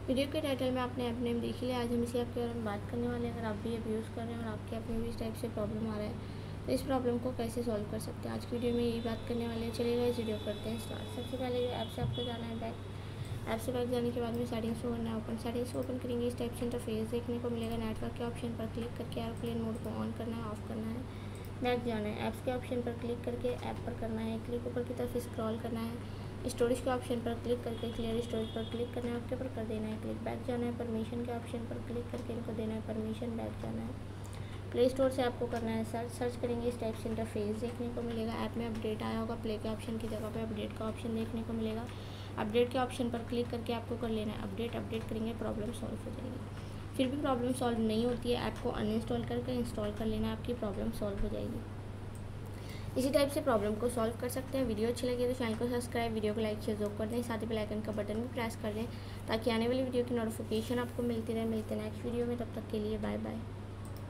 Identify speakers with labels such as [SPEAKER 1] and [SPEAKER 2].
[SPEAKER 1] Video के title में आपने ऐप नेम देख लिया। आज हम इसी ऐप के बारे में बात करने वाले हैं। अगर आप भी ऐप यूज़ कर रहे हैं और आपके ऐप में भी इस टाइप से प्रॉब्लम आ रहा है तो इस प्रॉब्लम को कैसे सॉल्व कर सकते हैं, आज की वीडियो में यही बात करने वाले हैं। चलिएगा इस वीडियो करते हैं स्टार्ट। सबसे पहले ऐप से आपको जाना है बैक। ऐप से बैक जाने के बाद में सेटिंग्स को करना है ओपन। सेटिंग्स को ओपन करेंगे, इस टाइप से इंटरफेस देखने को मिलेगा। नेटवर्क के ऑप्शन पर क्लिक करके एयरप्लेन मोड को ऑन करना है, ऑफ करना है। बैक जाना है, ऐप्स के ऑप्शन पर क्लिक करके ऐप पर करना है क्लिक, ऊपर की तरफ स्क्रॉल करना है। स्टोरेज के ऑप्शन पर क्लिक करके क्लियर स्टोरेज पर क्लिक करना है, ओके पर कर देना है क्लिक। बैक जाना है, परमिशन के ऑप्शन पर क्लिक करके इनको देना है परमिशन। बैक जाना है, प्ले स्टोर से आपको करना है सर्च करेंगे, इस टाइप से इंटरफेस देखने को मिलेगा। ऐप में अपडेट आया होगा, प्ले के ऑप्शन की जगह पे अपडेट का ऑप्शन देखने को मिलेगा। अपडेट के ऑप्शन पर क्लिक करके आपको कर लेना है अपडेट करेंगे, प्रॉब्लम सॉल्व हो जाएगी। फिर भी प्रॉब्लम सॉल्व नहीं होती है, ऐप को अनइंस्टॉल करके इंस्टॉल कर लेना, आपकी प्रॉब्लम सॉल्व हो जाएगी। इसी टाइप से प्रॉब्लम को सॉल्व कर सकते हैं। वीडियो अच्छी लगी तो चैनल को सब्सक्राइब, वीडियो को लाइक शेयर जरूर कर दें, साथ ही बेल आइकन का बटन भी प्रेस कर दें ताकि आने वाली वीडियो की नोटिफिकेशन आपको मिलती रहे। मिलते हैं नेक्स्ट वीडियो में, तब तक के लिए बाय बाय।